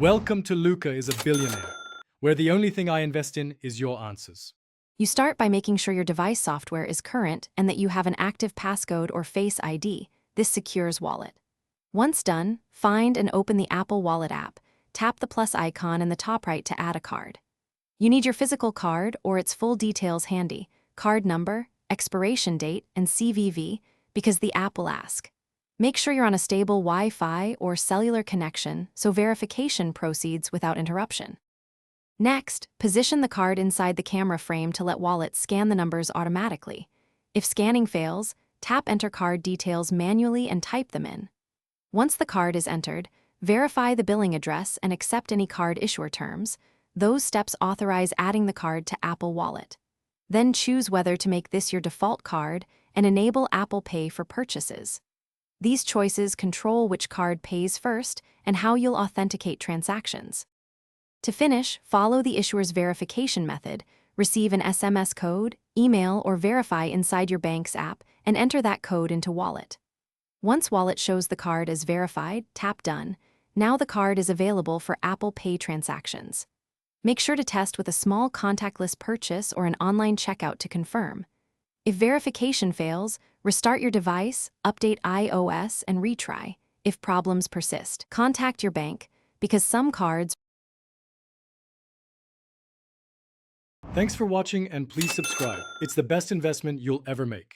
Welcome to Luca is a Billionaire, where the only thing I invest in is your answers. You start by making sure your device software is current and that you have an active passcode or Face ID. This secures Wallet. Once done, find and open the Apple Wallet app. Tap the plus icon in the top right to add a card. You need your physical card or its full details handy, card number, expiration date, and CVV, because the app will ask. Make sure you're on a stable Wi-Fi or cellular connection so verification proceeds without interruption. Next, position the card inside the camera frame to let Wallet scan the numbers automatically. If scanning fails, tap Enter Card Details manually and type them in. Once the card is entered, verify the billing address and accept any card issuer terms. Those steps authorize adding the card to Apple Wallet. Then choose whether to make this your default card and enable Apple Pay for purchases. These choices control which card pays first and how you'll authenticate transactions. To finish, follow the issuer's verification method, receive an SMS code, email, or verify inside your bank's app, and enter that code into Wallet. Once Wallet shows the card as verified, tap Done. Now the card is available for Apple Pay transactions. Make sure to test with a small contactless purchase or an online checkout to confirm. If verification fails, restart your device, update iOS, and retry. If problems persist, contact your bank, because some cards. Thanks for watching and please subscribe. It's the best investment you'll ever make.